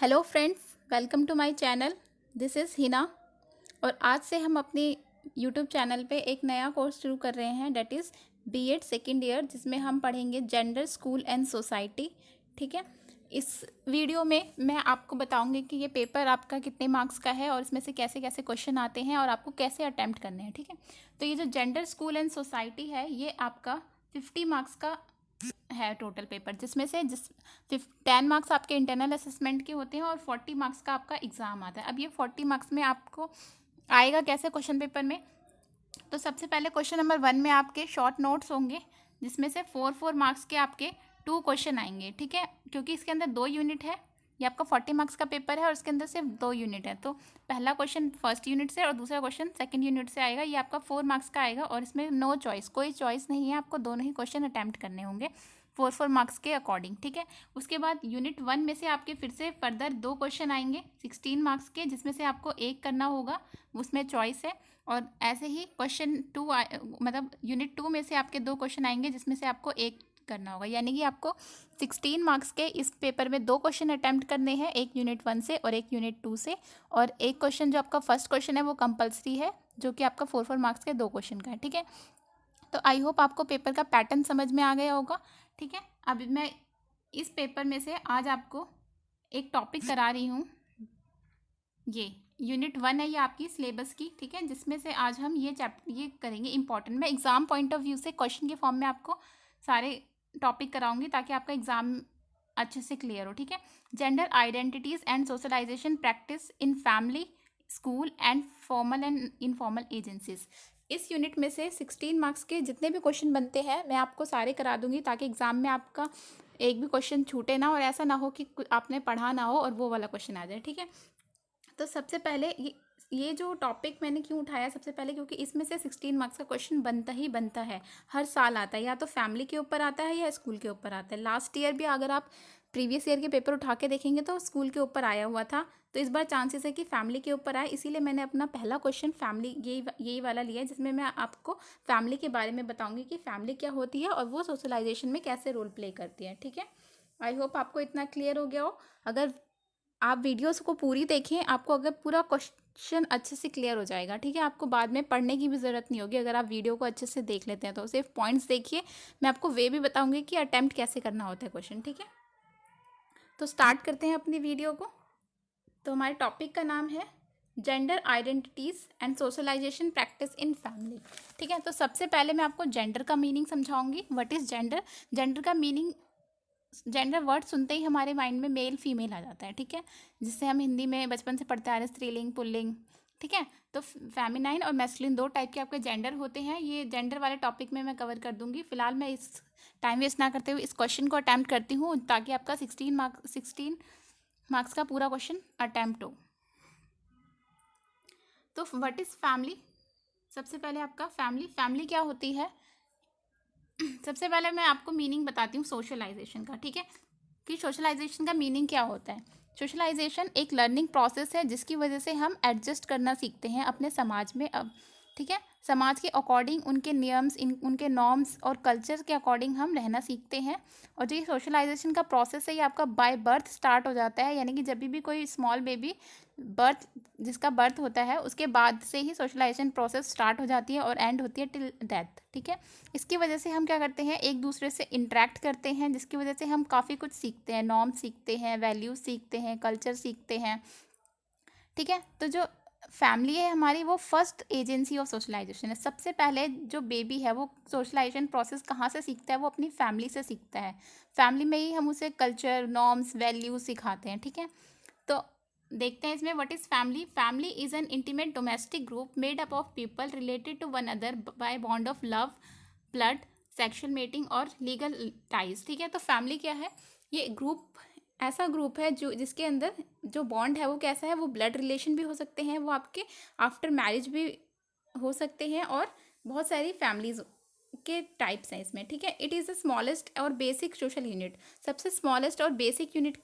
Hello friends, welcome to my channel. This is Hina. और आज से हम अपने यूट्यूब चैनल पे एक नया कोर्स शुरू कर रहे हैं, that is BEd second year, जिसमें हम पढ़ेंगे जेंडर, स्कूल एंड सोसाइटी। ठीक है। इस वीडियो में मैं आपको बताऊंगी कि ये पेपर आपका कितने मार्क्स का है और इसमें से कैसे कैसे क्वेश्चन आते हैं और आपको कैसे अटैम्प्ट करने हैं। ठीक है। तो ये जो जेंडर, स्कूल एंड सोसाइटी है, ये आपका 50 मार्क्स का है टोटल पेपर, जिसमें से 10 मार्क्स आपके इंटरनल असेसमेंट के होते हैं और 40 मार्क्स का आपका एग्ज़ाम आता है। अब ये 40 मार्क्स में आपको आएगा कैसे क्वेश्चन पेपर में? तो सबसे पहले क्वेश्चन नंबर 1 में आपके शॉर्ट नोट्स होंगे, जिसमें से 4 मार्क्स के आपके 2 क्वेश्चन आएंगे। ठीक है, क्योंकि इसके अंदर 2 यूनिट है। ये आपका 40 मार्क्स का पेपर है और इसके अंदर सिर्फ 2 यूनिट है। तो पहला क्वेश्चन फर्स्ट यूनिट से और दूसरा क्वेश्चन सेकंड यूनिट से आएगा। ये आपका 4 मार्क्स का आएगा और इसमें नो चॉइस, कोई चॉइस नहीं है, आपको दोनों ही क्वेश्चन अटैम्प्ट करने होंगे 4 मार्क्स के अकॉर्डिंग। ठीक है। उसके बाद यूनिट 1 में से आपके फिर से फर्दर 2 क्वेश्चन आएंगे 16 मार्क्स के, जिसमें से आपको एक करना होगा, उसमें चॉइस है। और ऐसे ही क्वेश्चन 2 मतलब यूनिट 2 में से आपके 2 क्वेश्चन आएंगे, जिसमें से आपको एक करना होगा। यानी कि आपको 16 मार्क्स के इस पेपर में 2 क्वेश्चन अटैम्प्ट करने हैं, एक यूनिट 1 से और एक यूनिट 2 से। और एक क्वेश्चन जो आपका फर्स्ट क्वेश्चन है वो कंपलसरी है, जो कि आपका 4 मार्क्स के 2 क्वेश्चन का है। ठीक है। तो आई होप आपको पेपर का पैटर्न समझ में आ गया होगा। ठीक है। अब मैं इस पेपर में से आज आपको एक टॉपिक करा रही हूँ। ये यूनिट 1 है, ये आपकी सिलेबस की। ठीक है, जिसमें से आज हम ये करेंगे इंपॉर्टेंट। मैं एग्जाम पॉइंट ऑफ व्यू से क्वेश्चन के फॉर्म में आपको सारे टॉपिक कराऊंगी, ताकि आपका एग्जाम अच्छे से क्लियर हो। ठीक है। Gender identities and socialisation practice in family, school and formal and informal agencies. इस यूनिट में से 16 मार्क्स के जितने भी क्वेश्चन बनते हैं मैं आपको सारे करा दूंगी, ताकि एग्जाम में आपका एक भी क्वेश्चन छूटे ना और ऐसा ना हो कि आपने पढ़ा ना हो और वो वाला क्वेश्चन आ जाए। ठीक है। तो सबसे पहले ये जो टॉपिक मैंने क्यों उठाया, सबसे पहले क्योंकि इसमें से 16 मार्क्स का क्वेश्चन बनता ही बनता है, हर साल आता है। या तो फैमिली के ऊपर आता है या स्कूल के ऊपर आता है। लास्ट ईयर भी अगर आप प्रीवियस ईयर के पेपर उठा के देखेंगे तो स्कूल के ऊपर आया हुआ था। तो इस बार चांसेस है कि फैमिली के ऊपर आए, इसीलिए मैंने अपना पहला क्वेश्चन फैमिली यही वाला लिया है, जिसमें मैं आपको फैमिली के बारे में बताऊंगी कि फैमिली क्या होती है और वो सोशलाइजेशन में कैसे रोल प्ले करती है। ठीक है। आई होप आपको इतना क्लियर हो गया हो। अगर आप वीडियोस को पूरी देखें, आपको अगर पूरा क्वेश्चन अच्छे से क्लियर हो जाएगा। ठीक है। आपको बाद में पढ़ने की भी ज़रूरत नहीं होगी अगर आप वीडियो को अच्छे से देख लेते हैं। तो सिर्फ पॉइंट्स देखिए, मैं आपको वे भी बताऊंगी कि अटेम्प्ट कैसे करना होता है क्वेश्चन। ठीक है। तो स्टार्ट करते हैं अपनी वीडियो को। तो हमारे टॉपिक का नाम है gender identities and socialisation practice in family. ठीक है। तो सबसे पहले मैं आपको जेंडर का मीनिंग समझाऊंगी। What is gender? जेंडर का मीनिंग, जेंडर वर्ड सुनते ही हमारे माइंड में मेल फीमेल आ जाता है। ठीक है। जिससे हम हिंदी में बचपन से पढ़ते आ रहे हैं, स्त्रीलिंग, पुल्लिंग। ठीक है। तो फेमिनाइन और मैस्कुलिन 2 टाइप के आपके जेंडर होते हैं। ये जेंडर वाले टॉपिक में मैं कवर कर दूंगी। फिलहाल मैं इस टाइम वेस्ट ना करते हुए इस क्वेश्चन को अटैम्प्ट करती हूँ, ताकि आपका 16 मार्क्स का पूरा क्वेश्चन अटैम्प्ट हो। तो व्हाट इज़ फैमिली? सबसे पहले आपका फैमिली क्या होती है? सबसे पहले मैं आपको मीनिंग बताती हूँ सोशलाइजेशन का। ठीक है, कि सोशलाइजेशन का मीनिंग क्या होता है। सोशलाइजेशन एक लर्निंग प्रोसेस है, जिसकी वजह से हम एडजस्ट करना सीखते हैं अपने समाज में। अब ठीक है, समाज के अकॉर्डिंग उनके नियम्स, उनके नॉर्म्स और कल्चर के अकॉर्डिंग हम रहना सीखते हैं। और जो ये सोशलाइजेशन का प्रोसेस है, ये आपका बाय बर्थ स्टार्ट हो जाता है। यानी कि जब भी कोई स्मॉल बेबी जिसका बर्थ होता है, उसके बाद से ही सोशलाइजेशन प्रोसेस स्टार्ट हो जाती है और एंड होती है टिल डेथ। ठीक है। इसकी वजह से हम क्या करते हैं, एक दूसरे से इंटरेक्ट करते हैं, जिसकी वजह से हम काफ़ी कुछ सीखते हैं, नॉर्म सीखते हैं, वैल्यूज सीखते हैं, कल्चर सीखते हैं। ठीक है। तो जो फैमिली है हमारी, वो फर्स्ट एजेंसी ऑफ सोशलाइजेशन है। सबसे पहले जो बेबी है वो सोशलाइजेशन प्रोसेस कहाँ से सीखता है? वो अपनी फैमिली से सीखता है। फैमिली में ही हम उसे कल्चर, नॉर्म्स, वैल्यूज सिखाते हैं। ठीक है। तो देखते हैं इसमें what is family. Family is an intimate domestic group made up of people related to one another by bond of love, blood, sexual mating और लीगल टाइज। ठीक है। तो फैमिली क्या है? ये ग्रुप ऐसा ग्रुप है जो जिसके अंदर जो बॉन्ड है वो कैसा है? वो ब्लड रिलेशन भी हो सकते हैं, वो आपके आफ्टर मैरिज भी हो सकते हैं, और बहुत सारी फैमिलीज के टाइप्स हैं इसमें। ठीक है। इट इज़ द स्मॉलेस्ट और बेसिक सोशल यूनिट। सबसे स्मॉलेस्ट और बेसिक यूनिट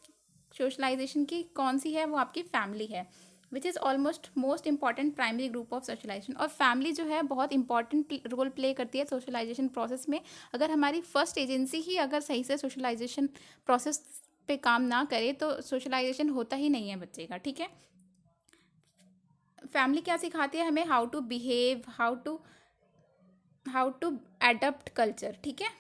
सोशलाइजेशन की कौन सी है? वो आपकी फैमिली है, which is almost most important primary group of socialisation. और फैमिली जो है बहुत इंपॉर्टेंट रोल प्ले करती है सोशलाइजेशन प्रोसेस में। अगर हमारी फर्स्ट एजेंसी ही अगर सही से सोशलाइजेशन प्रोसेस पे काम ना करे तो सोशलाइजेशन होता ही नहीं है बच्चे का, ठीक है। फैमिली क्या सिखाती है हमें? How to behave, how to adapt culture, ठीक है।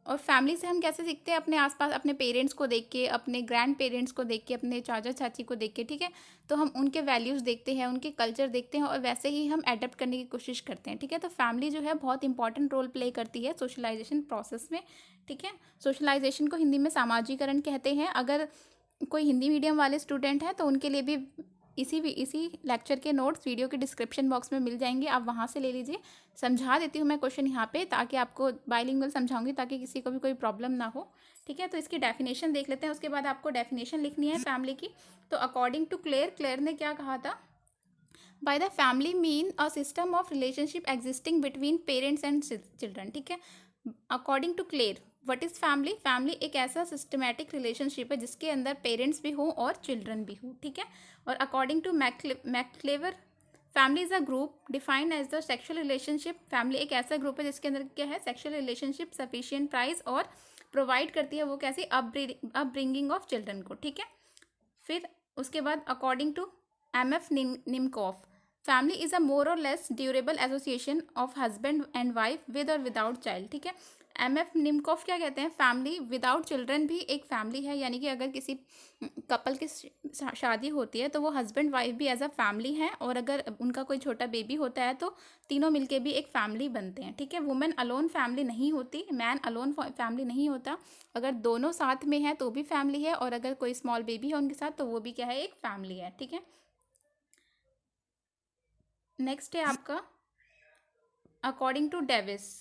और फैमिली से हम कैसे सीखते हैं? अपने आसपास अपने पेरेंट्स को देख के, अपने ग्रैंड पेरेंट्स को देख के, अपने चाचा चाची को देख के, ठीक है। तो हम उनके वैल्यूज़ देखते हैं, उनके कल्चर देखते हैं और वैसे ही हम एडप्ट करने की कोशिश करते हैं, ठीक है। तो फैमिली जो है बहुत इंपॉर्टेंट रोल प्ले करती है सोशलाइजेशन प्रोसेस में, ठीक है। सोशलाइजेशन को हिंदी में सामाजिकरण कहते हैं। अगर कोई हिंदी मीडियम वाले स्टूडेंट हैं तो उनके लिए भी इसी लेक्चर के नोट्स वीडियो के डिस्क्रिप्शन बॉक्स में मिल जाएंगे, आप वहाँ से ले लीजिए। समझा देती हूँ मैं क्वेश्चन यहाँ पे, ताकि आपको बाइलिंगुअल समझाऊंगी, ताकि किसी को भी कोई प्रॉब्लम ना हो, ठीक है। तो इसकी डेफिनेशन देख लेते हैं, उसके बाद आपको डेफिनेशन लिखनी है फैमिली की। तो अकॉर्डिंग टू क्लेयर ने क्या कहा था? By the family mean a system of relationship existing between parents and children, ठीक है। According to Clare, what is family? Family एक ऐसा सिस्टमैटिक रिलेशनशिप है जिसके अंदर पेरेंट्स भी हों और चिल्ड्रन भी हों, ठीक है। और according to MacIver, family is a group defined as the sexual relationship. Family एक ऐसा ग्रुप है जिसके अंदर क्या है? सेक्शुअल रिलेशनशिप सफिशिएंट प्राइस और प्रोवाइड करती है वो कैसी? अपब्रिंगिंग ऑफ चिल्ड्रन को, ठीक है। फिर उसके बाद according to M F. Nimkoff, family is a more or less durable association of husband and wife with or without child, ठीक है। एम.एफ. निमकॉफ क्या कहते हैं? फैमिली विदाउट चिल्ड्रन भी एक फैमिली है, यानी कि अगर किसी कपल की शादी होती है तो वो हस्बैंड वाइफ भी एज अ फैमिली है, और अगर उनका कोई छोटा बेबी होता है तो तीनों मिलके भी एक फैमिली बनते हैं, ठीक है। वुमेन अलोन फैमिली नहीं होती, मैन अलोन फैमिली नहीं होता। अगर दोनों साथ में हैं तो भी फैमिली है, और अगर कोई स्मॉल बेबी है उनके साथ तो वो भी क्या है? एक फैमिली है, ठीक है। नेक्स्ट है आपका according to Davis,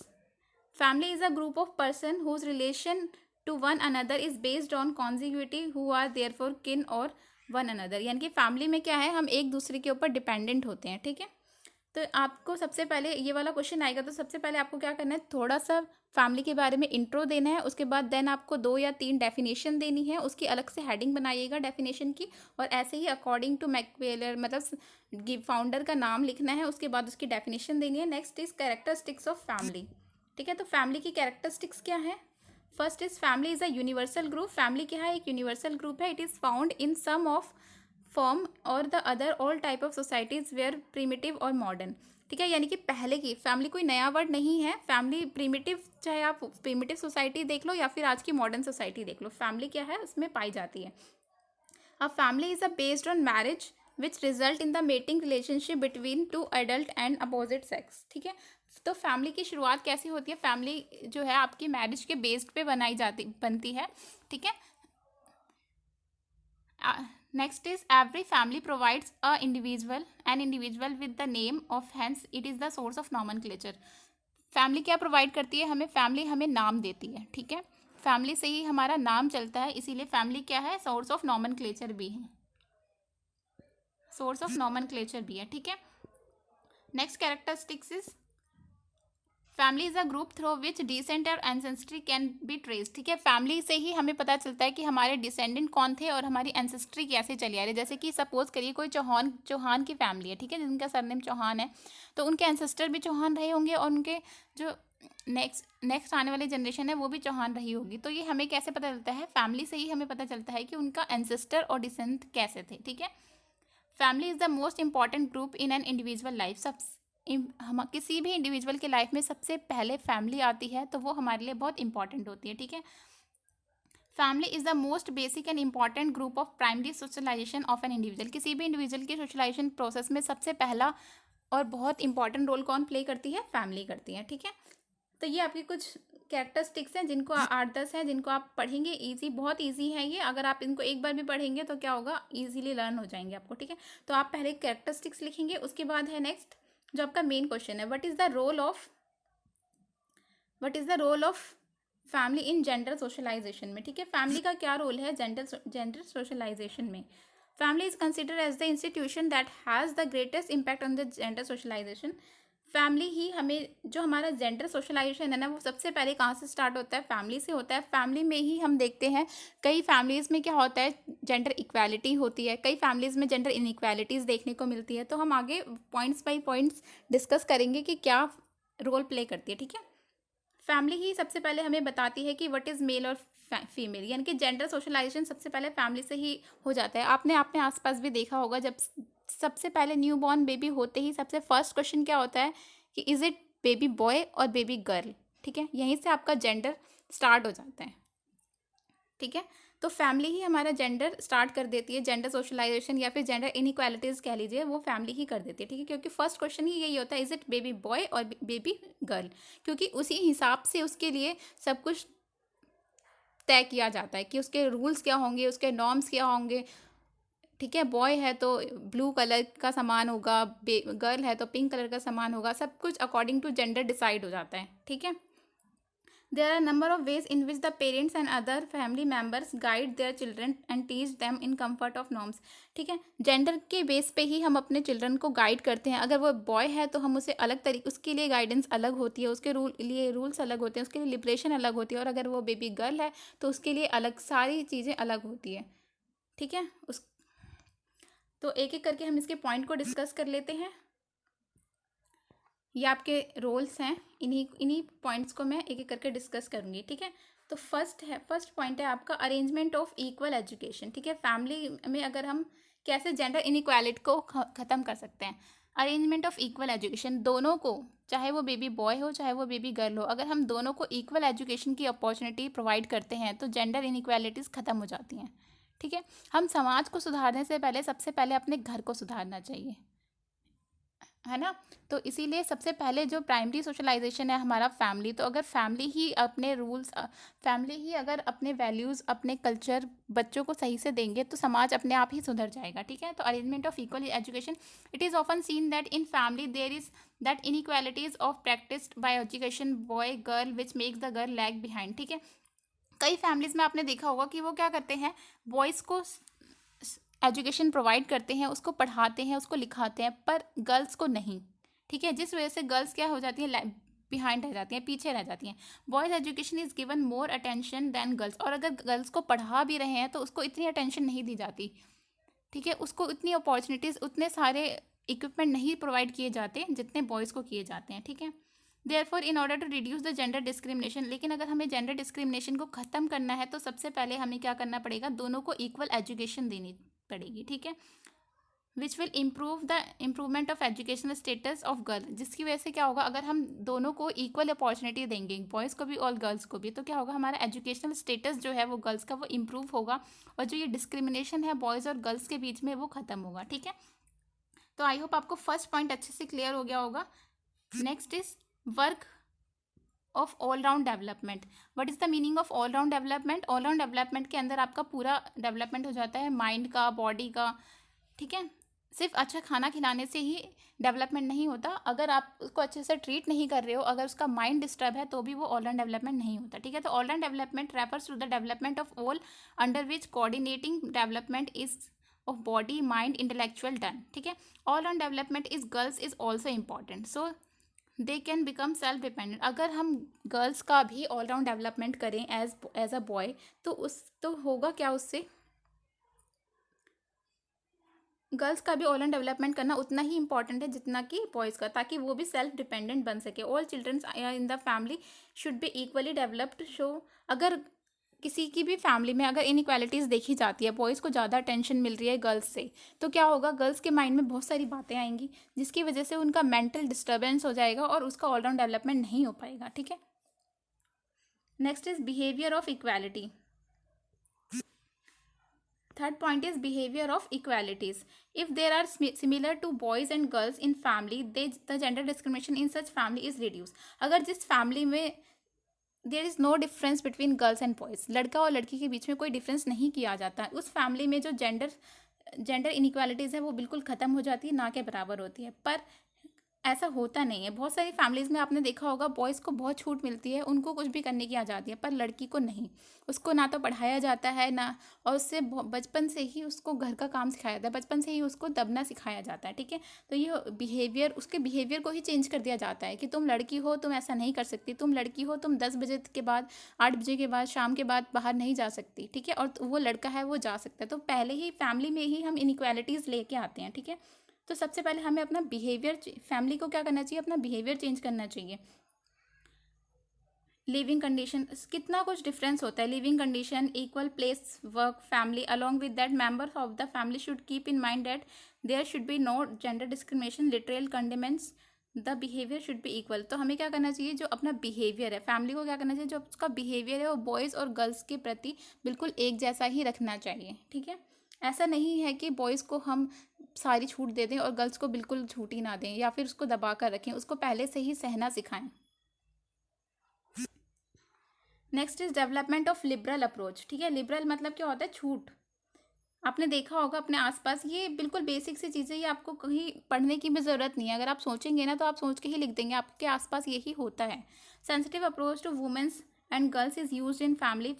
family is a group of person whose relation to one another is based on contiguity who are therefore kin or one another, यानी कि फैमिली में क्या है? हम एक दूसरे के ऊपर डिपेंडेंट होते हैं, ठीक है। तो आपको सबसे पहले ये वाला क्वेश्चन आएगा, तो सबसे पहले आपको क्या करना है? थोड़ा सा फैमिली के बारे में इंट्रो देना है, उसके बाद देन आपको 2 या 3 डेफिनेशन देनी है, उसकी अलग से हेडिंग बनाइएगा डेफिनेशन की, और ऐसे ही अकॉर्डिंग टू मैकवेलर मतलब फाउंडर का नाम लिखना है, उसके बाद उसकी डेफिनेशन देनी है। Next is characteristics of family, ठीक है। तो फैमिली की कैरेक्टरिस्टिक्स क्या है? First is family is a universal group. Family क्या है? एक यूनिवर्सल ग्रुप है। It is found in some of form or the other all type of societies where primitive or modern, ठीक है। यानी कि पहले की फैमिली कोई नया वर्ड नहीं है। फैमिली प्रीमिटिव, चाहे आप प्रीमिटिव सोसाइटी देख लो या फिर आज की मॉडर्न सोसाइटी देख लो, फैमिली क्या है? उसमें पाई जाती है। A family is a based on marriage which result in the mating relationship between two adult and opposite sex, ठीक है। तो फैमिली की शुरुआत कैसी होती है? फैमिली जो है आपकी मैरिज के बेस्ड पे बनती है, ठीक है। Next is every family provides an individual with the name of, hence it is the source of nomenclature. Family क्या प्रोवाइड करती है हमें? फैमिली हमें नाम देती है, ठीक है। फैमिली से ही हमारा नाम चलता है, इसीलिए फैमिली क्या है? सोर्स ऑफ नॉमेनक्लेचर भी है, सोर्स ऑफ नॉमेनक्लेचर भी है, ठीक है। Next characteristics is family is a group through which descent और एंसेस्ट्री कैन बी ट्रेस, ठीक है। फैमिली से ही हमें पता चलता है कि हमारे डिसेंडेंट कौन थे और हमारी एंसेस्ट्री कैसे चली आ रही है। जैसे कि सपोज करिए कोई चौहान की फैमिली है, ठीक है, जिनका सरनेम चौहान है, तो उनके एंसेस्टर भी चौहान रहे होंगे और उनके जो नेक्स्ट आने वाली जनरेशन है वो भी चौहान रही होगी। तो ये हमें कैसे पता चलता है? फैमिली से ही हमें पता चलता है कि उनका एंसेस्टर और डिसेंट कैसे थे, ठीक है। Family is the most important group in an individual life. हम किसी भी इंडिविजुअल के लाइफ में सबसे पहले फैमिली आती है, तो वो हमारे लिए बहुत इंपॉर्टेंट होती है, ठीक है। Family is the most basic and important group of primary socialisation of an individual. किसी भी इंडिविजुअल के सोशलाइजेशन प्रोसेस में सबसे पहला और बहुत इंपॉर्टेंट रोल कौन प्ले करती है? फैमिली करती है, ठीक है। तो ये आपकी कुछ कैरेक्टरिस्टिक्स हैं, जिनको 8-10 हैं, जिनको आप पढ़ेंगे। ईजी, बहुत ईजी है ये। अगर आप इनको एक बार भी पढ़ेंगे तो क्या होगा? ईजिली लर्न हो जाएंगे आपको, ठीक है। तो आप पहले कैरेक्टरिस्टिक्स लिखेंगे, उसके बाद है नेक्स्ट जो आपका मेन क्वेश्चन है, what is the role of family in gender socialization में, ठीक है। फैमिली का क्या रोल है जेंडर सोशलाइजेशन में? Family is consider as the institution that has the greatest impact on the gender socialization. Family ही हमें, जो हमारा जेंडर सोशलाइजेशन है ना, वो सबसे पहले कहाँ से स्टार्ट होता है? फैमिली से होता है। फैमिली में ही हम देखते हैं कई फैमिलीज़ में क्या होता है? जेंडर इक्वालिटी होती है, कई फैमिलीज़ में जेंडर इनइक्वालिटीज़ देखने को मिलती है। तो हम आगे पॉइंट्स बाई पॉइंट्स डिस्कस करेंगे कि क्या रोल प्ले करती है, ठीक है। फैमिली ही सबसे पहले हमें बताती है कि व्हाट इज़ मेल और फीमेल, यानी कि जेंडर सोशलाइजेशन सबसे पहले फैमिली से ही हो जाता है। आपने अपने आसपास भी देखा होगा, जब सबसे पहले न्यू बॉर्न बेबी होते ही सबसे फर्स्ट क्वेश्चन क्या होता है कि इज़ इट बेबी बॉय और बेबी गर्ल। ठीक है, यहीं से आपका जेंडर स्टार्ट हो जाता है। ठीक है, तो फैमिली ही हमारा जेंडर स्टार्ट कर देती है, जेंडर सोशलाइजेशन या फिर जेंडर इनइक्वालिटीज़ कह लीजिए, वो फैमिली ही कर देती है। ठीक है, क्योंकि फर्स्ट क्वेश्चन ही यही होता है, इज़ इट बेबी बॉय और बेबी गर्ल, क्योंकि उसी हिसाब से उसके लिए सब कुछ तय किया जाता है कि उसके रूल्स क्या होंगे, उसके नॉर्म्स क्या होंगे। ठीक है, बॉय है तो ब्लू कलर का सामान होगा, गर्ल है तो पिंक कलर का सामान होगा, सब कुछ अकॉर्डिंग टू जेंडर डिसाइड हो जाता है। ठीक है, there are number of ways in which the parents and other family members guide their children and teach them in comfort of norms. ठीक है, जेंडर के बेस पे ही हम अपने चिल्ड्रन को गाइड करते हैं। अगर वो बॉय है तो हम उसे अलग तरीके, उसके लिए गाइडेंस अलग होती है, उसके लिए रूल्स अलग होते हैं, उसके लिए लिबरेशन अलग होती है। और अगर वो बेबी गर्ल है तो उसके लिए अलग, सारी चीज़ें अलग होती है। ठीक है, उस तो एक एक करके हम इसके पॉइंट को डिस्कस कर लेते हैं। ये आपके रोल्स हैं, इन्हीं पॉइंट्स को मैं एक एक करके डिस्कस करूंगी। ठीक है, तो फर्स्ट पॉइंट है आपका अरेंजमेंट ऑफ इक्वल एजुकेशन। ठीक है, फैमिली में अगर हम कैसे जेंडर इनइक्वालिटी को ख़त्म कर सकते हैं। अरेंजमेंट ऑफ इक्वल एजुकेशन, दोनों को, चाहे वो बेबी बॉय हो चाहे वो बेबी गर्ल हो, अगर हम दोनों को इक्वल एजुकेशन की अपॉर्चुनिटी प्रोवाइड करते हैं तो जेंडर इनइक्वालिटीज़ ख़त्म हो जाती हैं। ठीक है, हम समाज को सुधारने से पहले सबसे पहले अपने घर को सुधारना चाहिए, है ना। तो इसीलिए सबसे पहले जो प्राइमरी सोशलाइजेशन है हमारा फैमिली। तो अगर फैमिली ही अपने रूल्स, फैमिली ही अगर अपने वैल्यूज़, अपने कल्चर बच्चों को सही से देंगे तो समाज अपने आप ही सुधर जाएगा। ठीक है, तो arrangement of equal education, it is often seen that in family there is that inequalities of practised by education boy girl which makes the girl lag behind. ठीक है, कई फैमिलीज में आपने देखा होगा कि वो क्या करते हैं, बॉयज़ को एजुकेशन प्रोवाइड करते हैं, उसको पढ़ाते हैं, उसको लिखाते हैं, पर गर्ल्स को नहीं। ठीक है, जिस वजह से गर्ल्स क्या हो जाती हैं, बिहाइंड रह जाती हैं, पीछे रह जाती हैं। Boys education is given more attention than girls, और अगर गर्ल्स को पढ़ा भी रहे हैं तो उसको इतनी अटेंशन नहीं दी जाती। ठीक है, उसको इतनी अपॉर्चुनिटीज़, उतने सारे इक्विपमेंट नहीं प्रोवाइड किए जाते जितने बॉयज़ को किए जाते हैं। ठीक है, therefore in order to reduce the gender discrimination, लेकिन अगर हमें जेंडर डिस्क्रिमिनेशन को ख़त्म करना है तो सबसे पहले हमें क्या करना पड़ेगा, दोनों को इक्वल एजुकेशन देनी पड़ेगी। ठीक है, which will improve the improvement of educational status of girl, जिसकी वजह से क्या होगा, अगर हम दोनों को इक्वल अपॉर्चुनिटी देंगे, बॉयज़ को भी और गर्ल्स को भी, तो क्या होगा, हमारा एजुकेशनल स्टेटस जो है वो गर्ल्स का वो इम्प्रूव होगा, और जो ये डिस्क्रिमिनेशन है बॉयज़ और गर्ल्स के बीच में वो ख़त्म होगा। ठीक है, तो आई होप आपको फर्स्ट पॉइंट अच्छे से क्लियर हो गया होगा। Next is work of all round development. What is the meaning of all round development? All round development के अंदर आपका पूरा डेवलपमेंट हो जाता है, माइंड का, बॉडी का। ठीक है, सिर्फ अच्छा खाना खिलाने से ही डेवलपमेंट नहीं होता, अगर आप उसको अच्छे से ट्रीट नहीं कर रहे हो, अगर उसका माइंड डिस्टर्ब है तो भी वो ऑल राउंड डेवलपमेंट नहीं होता। ठीक है, तो all round development refers to the development of all under which coordinating development is of body mind intellectual done. ठीक है, all round development is girls is also important, so they can become self dependent. अगर हम girls का भी all round development करें as a boy, तो होगा क्या, उससे गर्ल्स का भी ऑल राउंड डेवलपमेंट करना उतना ही इंपॉर्टेंट है जितना कि बॉयज़ का, ताकि वो भी सेल्फ डिपेंडेंट बन सके। All children's in the family should be equally developed. Show अगर किसी की भी फैमिली में अगर इनइक्वालिटीज़ देखी जाती है, बॉयज़ को ज़्यादा अटेंशन मिल रही है गर्ल्स से, तो क्या होगा, गर्ल्स के माइंड में बहुत सारी बातें आएंगी जिसकी वजह से उनका मेंटल डिस्टर्बेंस हो जाएगा और उसका ऑल राउंड डेवलपमेंट नहीं हो पाएगा। ठीक है, next is behaviour of equality. Third point is behavior of equalities. If there are similar to boys and girls in family, the gender discrimination in such family is reduced. अगर जिस family में there is no difference between girls and boys, लड़का और लड़की के बीच में कोई difference नहीं किया जाता, उस फैमिली में जो जेंडर इनइक्वालिटीज़ है वो बिल्कुल ख़त्म हो जाती है, ना के बराबर होती है। पर ऐसा होता नहीं है, बहुत सारी फैमिलीज़ में आपने देखा होगा बॉयज़ को बहुत छूट मिलती है, उनको कुछ भी करने की आज़ादी है, पर लड़की को नहीं। उसको ना तो पढ़ाया जाता है ना, और उससे बचपन से ही उसको घर का काम सिखाया जाता है, बचपन से ही उसको दबना सिखाया जाता है। ठीक है, तो ये बिहेवियर, उसके बिहेवियर को ही चेंज कर दिया जाता है कि तुम लड़की हो, तुम ऐसा नहीं कर सकती, तुम लड़की हो, तुम 10 बजे के बाद, 8 बजे के बाद, शाम के बाद बाहर नहीं जा सकती। ठीक है, और वो लड़का है वो जा सकता है। तो पहले ही फैमिली में ही हम इनइक्वालिटीज़ लेके आते हैं। ठीक है, तो सबसे पहले हमें अपना बिहेवियर, फैमिली को क्या करना चाहिए, अपना बिहेवियर चेंज करना चाहिए। लिविंग कंडीशन, कितना कुछ डिफरेंस होता है। Living condition, equal place, work, family, along with that members of the family should keep in mind that there should be no gender discrimination, literal condiments, the behaviour should be equal. तो हमें क्या करना चाहिए, जो अपना behaviour है, family को क्या करना चाहिए, जो उसका बिहेवियर है वो बॉयज़ और गर्ल्स के प्रति बिल्कुल एक जैसा ही रखना चाहिए, ठीक है। ऐसा नहीं है कि बॉयज़ को हम सारी छूट दे दें और गर्ल्स को बिल्कुल छूट ही ना दें, या फिर उसको दबा कर रखें, उसको पहले से ही सहना सिखाएं। Next is development of liberal approach, ठीक है। लिबरल मतलब क्या होता है, छूट। आपने देखा होगा अपने आसपास, ये बिल्कुल बेसिक सी चीज़ें, ये आपको कहीं पढ़ने की भी ज़रूरत नहीं है। अगर आप सोचेंगे ना तो आप सोच के ही लिख देंगे, आपके आसपास यही होता है। Sensitive approach to womens and girls is used in family.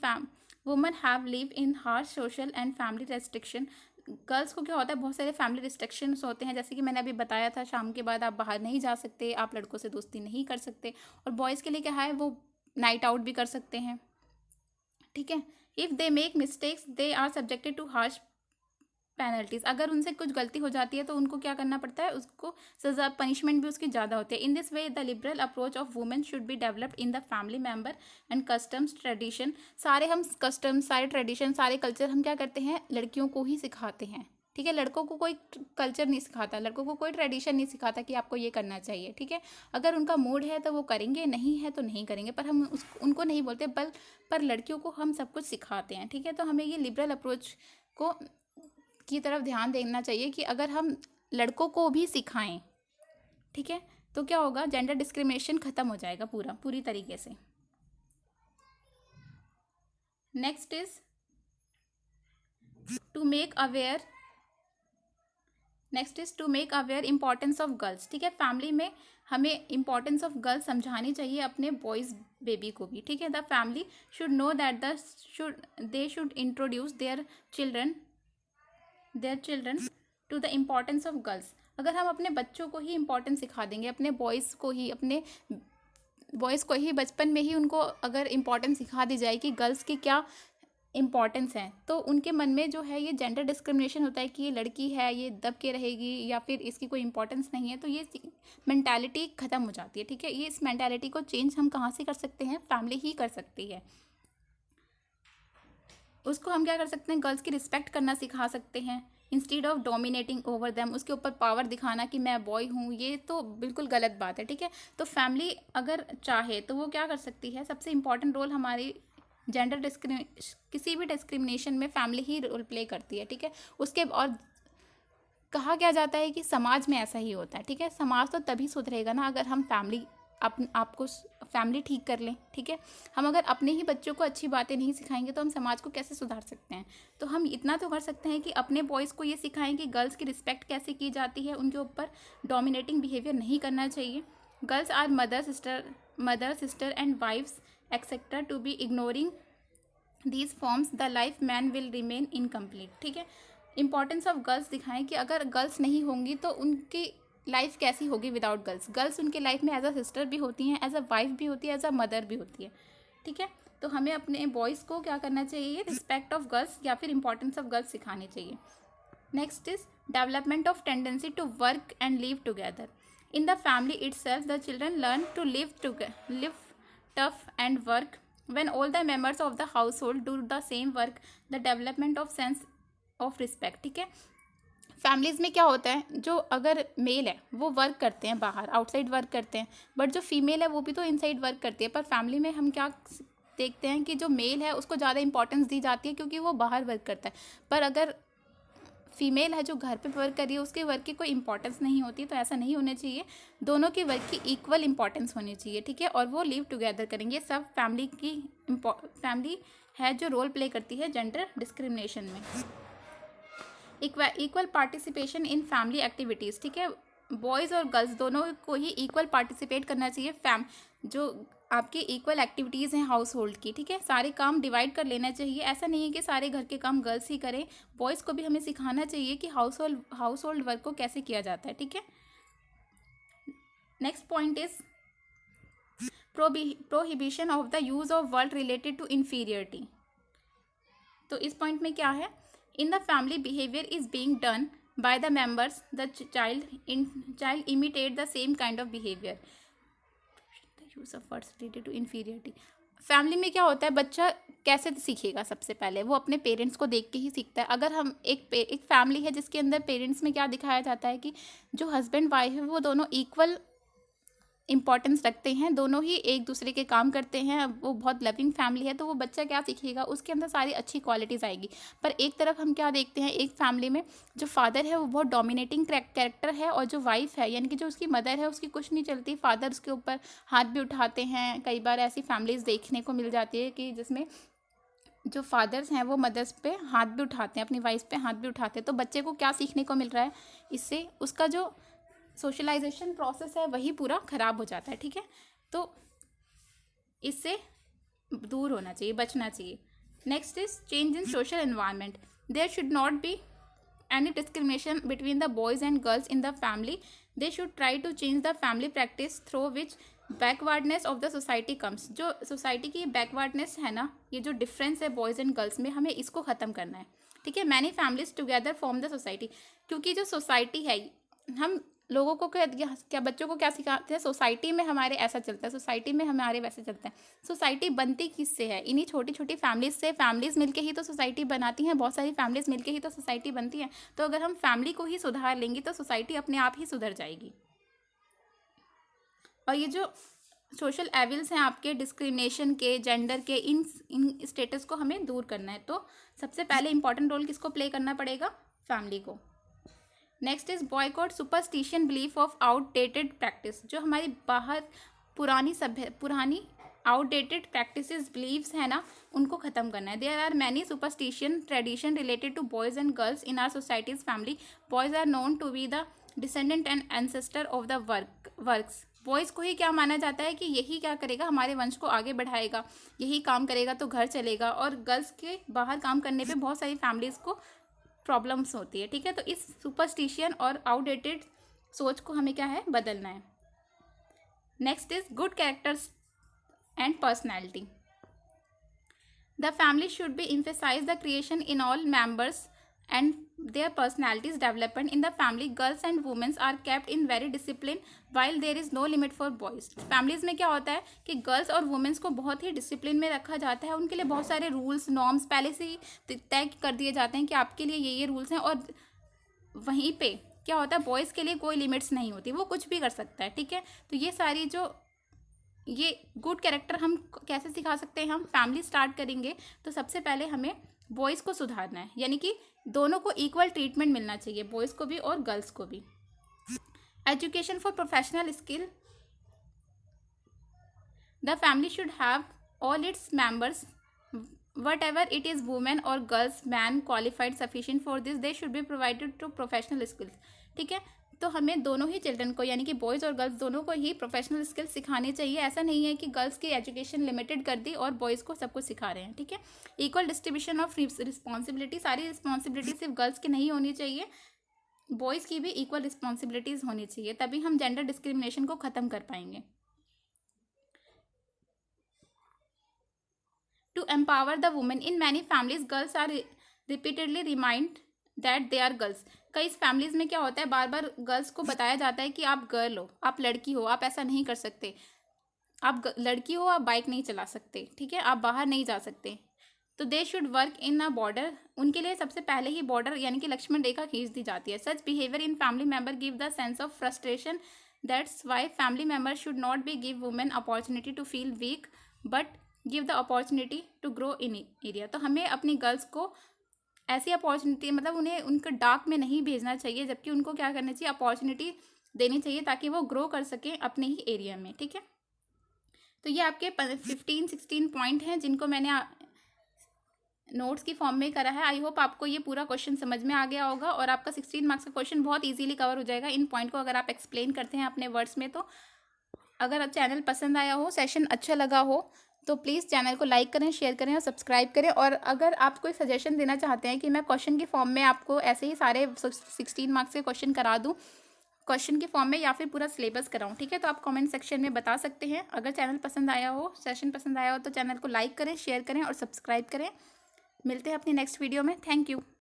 Women have live in harsh social and family restriction. Girls को क्या होता है, बहुत सारे फैमिली रिस्ट्रिक्शंस होते हैं, जैसे कि मैंने अभी बताया था, शाम के बाद आप बाहर नहीं जा सकते, आप लड़कों से दोस्ती नहीं कर सकते। और बॉयज़ के लिए क्या है, वो नाइट आउट भी कर सकते हैं, ठीक है। If they make mistakes they are subjected to harsh penalties. अगर उनसे कुछ गलती हो जाती है तो उनको क्या करना पड़ता है, उसको सजा, पनिशमेंट भी उसकी ज़्यादा होती है। In this way the liberal approach of women should be developed in the family member and customs tradition. सारे हम कस्टम्स, सारे ट्रेडिशन, सारे कल्चर हम क्या करते हैं, लड़कियों को ही सिखाते हैं, ठीक है। लड़कों को कोई कल्चर नहीं सिखाता, लड़कों को कोई ट्रेडिशन नहीं सिखाता कि आपको ये करना चाहिए, ठीक है। अगर उनका मूड है तो वो करेंगे, नहीं है तो नहीं करेंगे, पर हम उनको नहीं बोलते, पर लड़कियों को हम सब कुछ सिखाते हैं, ठीक है। तो हमें ये लिबरल अप्रोच को की तरफ ध्यान देना चाहिए कि अगर हम लड़कों को भी सिखाएं, ठीक है, तो क्या होगा, जेंडर डिस्क्रिमिनेशन खत्म हो जाएगा पूरी तरीके से। Next is to make aware importance of girls, ठीक है। फैमिली में हमें इंपॉर्टेंस ऑफ गर्ल्स समझानी चाहिए अपने बॉयज़ बेबी को भी, ठीक है। The family should know that they should introduce their children to the importance of girls. अगर हम अपने बच्चों को ही इम्पॉर्टेंस सिखा देंगे, अपने बॉयज़ को ही बचपन में ही उनको अगर इम्पॉर्टेंस सिखा दी जाए कि गर्ल्स की क्या इम्पॉर्टेंस है, तो उनके मन में जो है ये जेंडर डिस्क्रिमिनेशन होता है कि ये लड़की है, ये दब के रहेगी, या फिर इसकी कोई इम्पोर्टेंस नहीं है, तो ये मेंटालिटी ख़त्म हो जाती है, ठीक है। ये इस मेंटालिटी को चेंज हम कहाँ से कर सकते हैं, फैमिली ही कर सकती है। उसको हम क्या कर सकते हैं, गर्ल्स की रिस्पेक्ट करना सिखा सकते हैं, instead of dominating over them, उसके ऊपर पावर दिखाना कि मैं बॉय हूँ, ये तो बिल्कुल गलत बात है, ठीक है। तो फैमिली अगर चाहे तो वो क्या कर सकती है, सबसे इम्पॉर्टेंट रोल हमारी किसी भी डिस्क्रिमिनेशन में फैमिली ही रोल प्ले करती है, ठीक है। उसके और कहा क्या जाता है कि समाज में ऐसा ही होता है, ठीक है। समाज तो तभी सुधरेगा ना अगर हम आपको फैमिली ठीक कर लें, ठीक है। हम अगर अपने ही बच्चों को अच्छी बातें नहीं सिखाएंगे तो हम समाज को कैसे सुधार सकते हैं। तो हम इतना तो कर सकते हैं कि अपने बॉयज़ को ये सिखाएं कि गर्ल्स की रिस्पेक्ट कैसे की जाती है, उनके ऊपर डोमिनेटिंग बिहेवियर नहीं करना चाहिए। Girls are mother sister and wifes etcetera to be ignoring these forms the life man will remain incomplete, ठीक है। इंपॉर्टेंस ऑफ गर्ल्स दिखाएं कि अगर गर्ल्स नहीं होंगी तो उनकी लाइफ कैसी होगी विदाउट गर्ल्स। गर्ल्स उनके लाइफ में एज अ सिस्टर भी होती हैं, एज अ वाइफ भी होती है, एज अ मदर भी होती है, ठीक है। तो हमें अपने बॉयज़ को क्या करना चाहिए, रिस्पेक्ट ऑफ गर्ल्स या फिर इंपॉर्टेंस ऑफ गर्ल्स सिखानी चाहिए। Next is development of tendency to work and live together in the family itself. The children learn to live tough and work when all the members of the household do the same work, the development of sense of respect, ठीक है। Families में क्या होता है, जो अगर mail है वो वर्क करते हैं बाहर, आउटसाइड वर्क करते हैं, बट जो फीमेल है वो भी तो इनसाइड वर्क करती है। पर फैमिली में हम क्या देखते हैं कि जो मेल है उसको ज़्यादा इंपॉर्टेंस दी जाती है क्योंकि वो बाहर वर्क करता है, पर अगर फीमेल है जो घर पे वर्क कर रही है उसके वर्क की कोई इंपॉर्टेंस नहीं होती। तो ऐसा नहीं होना चाहिए, दोनों के वर्क की इक्वल इंपॉर्टेंस होनी चाहिए, ठीक है। और वो लिव टुगेदर करेंगे। सब फैमिली है जो रोल प्ले करती है जेंडर डिस्क्रिमिनेशन में। Equal participation in family activities, ठीक है। बॉयज़ और गर्ल्स दोनों को ही इक्वल पार्टिसिपेट करना चाहिए जो आपकी इक्वल एक्टिविटीज़ हैं हाउस होल्ड की, ठीक है। सारे काम डिवाइड कर लेना चाहिए। ऐसा नहीं है कि सारे घर के काम गर्ल्स ही करें, बॉयज़ को भी हमें सिखाना चाहिए कि हाउस होल्ड वर्क को कैसे किया जाता है, ठीक है। Next point is prohibition of the use of word related to inferiority. तो इस पॉइंट में क्या है, in the family behaviour is being done by the members, the child imitate the same kind of behavior. The use of words related to inferiority. Family में क्या होता है, बच्चा कैसे सीखेगा? सबसे पहले वो अपने पेरेंट्स को देख के ही सीखता है। अगर हम एक फैमिली है जिसके अंदर पेरेंट्स में क्या दिखाया जाता है कि जो हस्बैंड वाइफ है वो दोनों इक्वल इंपॉर्टेंस रखते हैं, दोनों ही एक दूसरे के काम करते हैं, वो बहुत लविंग फैमिली है, तो वो बच्चा क्या सीखेगा? उसके अंदर सारी अच्छी क्वालिटीज़ आएगी। पर एक तरफ हम क्या देखते हैं, एक फैमिली में जो फादर है वो बहुत डोमिनेटिंग कैरेक्टर है, और जो वाइफ है यानी कि जो उसकी मदर है उसकी कुछ नहीं चलती, फादर उसके ऊपर हाथ भी उठाते हैं। कई बार ऐसी फैमिलीज़ देखने को मिल जाती है कि जिसमें जो फादर्स हैं वो मदर्स पे हाथ भी उठाते हैं, अपनी वाइफ पे हाथ भी उठाते हैं। तो बच्चे को क्या सीखने को मिल रहा है इससे? उसका जो सोशलाइजेशन प्रोसेस है वही पूरा ख़राब हो जाता है। ठीक है, तो इससे दूर होना चाहिए, बचना चाहिए। Next is change in social environment. There should not be any discrimination between the boys and girls in the family. They should try to change the family practice through which backwardness of the society comes. जो society की backwardness है ना, ये जो difference है boys and girls में, हमें इसको ख़त्म करना है। ठीक है, many families together form the society. क्योंकि जो सोसाइटी है, हम लोगों को क्या बच्चों को क्या सिखाते हैं? सोसाइटी में हमारे ऐसा चलता है, सोसाइटी में हमारे वैसे चलता है। सोसाइटी बनती किससे है? इन्हीं छोटी छोटी फैमिलीज से। फैमिलीज मिलके ही तो सोसाइटी बनाती हैं, बहुत सारी फैमिलीज मिलके ही तो सोसाइटी बनती है। तो अगर हम फैमिली को ही सुधार लेंगे तो सोसाइटी अपने आप ही सुधर जाएगी। और ये जो सोशल एविल्स हैं आपके, डिस्क्रिमिनेशन के, जेंडर के, इन स्टेटस को हमें दूर करना है। तो सबसे पहले इंपॉर्टेंट रोल किसको प्ले करना पड़ेगा? फैमिली को। Next is boycott superstition belief of outdated practice. जो हमारी बाहर पुरानी आउटडेटेड प्रैक्टिसेस, बिलीव्स है ना, उनको ख़त्म करना है। There are many superstition tradition related to boys and girls in our societies family. Boys are known to be the descendant and ancestor of the works. Boys को ही क्या माना जाता है कि यही क्या करेगा? हमारे वंश को आगे बढ़ाएगा, यही काम करेगा तो घर चलेगा। और गर्ल्स के बाहर काम करने पे बहुत सारी फैमिलीज़ को प्रॉब्लम्स होती है। ठीक है, तो इस सुपरस्टिशन और आउटडेटेड सोच को हमें क्या है? बदलना है। Next is good characters and personality. The family should be emphasize the creation in all members and their personalities development in the family. Girls and women are kept in very discipline while there is no limit for boys. Families में क्या होता है कि girls और women's को बहुत ही discipline में रखा जाता है। उनके लिए बहुत सारे रूल्स नॉर्म्स पहले से ही तय कर दिए जाते हैं कि आपके लिए ये रूल्स हैं। और वहीं पे क्या होता है, बॉयज़ के लिए कोई लिमिट्स नहीं होती, वो कुछ भी कर सकता है। ठीक है, तो ये सारी जो ये गुड कैरेक्टर हम कैसे सिखा सकते हैं? हम फैमिली स्टार्ट करेंगे तो सबसे पहले हमें बॉयज़ को सुधारना है, यानी कि दोनों को इक्वल ट्रीटमेंट मिलना चाहिए, बॉयज़ को भी और गर्ल्स को भी। Education for professional skill. The family should have all its members whatever it is, women or girls, man qualified sufficient for this, they should be provided to professional skills. ठीक है, तो हमें दोनों ही चिल्ड्रन को, यानी कि बॉयज़ और girls दोनों को ही प्रोफेशनल स्किल्स सिखानी चाहिए। ऐसा नहीं है कि गर्ल्स की एजुकेशन लिमिटेड कर दी और बॉयज़ को सब कुछ सिखा रहे हैं। ठीक है, इक्वल डिस्ट्रीब्यूशन ऑफ रिस्पॉन्सिबिलिटी। सारी रिस्पॉन्सिबिलिटी सिर्फ गर्ल्स की नहीं होनी चाहिए, बॉयज़ की भी इक्वल रिस्पॉन्सिबिलिटीज़ होनी चाहिए, तभी हम जेंडर डिस्क्रिमिनेशन को ख़त्म कर पाएंगे। To empower the women, in many families girls are repeatedly remind that they are girls. कई फैमिलीज़ में क्या होता है, बार बार गर्ल्स को बताया जाता है कि आप गर्ल हो, आप लड़की हो, आप ऐसा नहीं कर सकते, आप लड़की हो, आप बाइक नहीं चला सकते। ठीक है, आप बाहर नहीं जा सकते। तो they should work in a border. उनके लिए सबसे पहले ही बॉर्डर यानी कि लक्ष्मण रेखा खींच दी जाती है। Such behaviour in family member give the sense of frustration. That's why family member should not be give women opportunity to feel weak but give the opportunity to grow in area. तो हमें अपनी girls को ऐसी opportunity, मतलब उन्हें उनके dark में नहीं भेजना चाहिए, जबकि उनको क्या करना चाहिए? अपॉर्चुनिटी देनी चाहिए ताकि वो ग्रो कर सकें अपने ही एरिया में। ठीक है, तो ये आपके 15-16 पॉइंट हैं जिनको मैंने नोट्स की फॉर्म में करा है। आई होप आपको ये पूरा क्वेश्चन समझ में आ गया होगा और आपका 16 मार्क्स का क्वेश्चन बहुत इजीली कवर हो जाएगा इन पॉइंट को अगर आप एक्सप्लेन करते हैं अपने वर्ड्स में। तो अगर चैनल पसंद आया हो, सेशन अच्छा लगा हो, तो प्लीज़ चैनल को लाइक करें, शेयर करें और सब्सक्राइब करें। और अगर आप कोई सजेशन देना चाहते हैं कि मैं क्वेश्चन की फॉर्म में आपको ऐसे ही सारे 16 मार्क्स के क्वेश्चन करा दूं क्वेश्चन की फॉर्म में, या फिर पूरा सिलेबस कराऊं, ठीक है, तो आप कमेंट सेक्शन में बता सकते हैं। अगर चैनल पसंद आया हो, सेशन पसंद आया हो, तो चैनल को लाइक करें, शेयर करें और सब्सक्राइब करें। मिलते हैं अपनी नेक्स्ट वीडियो में। Thank you.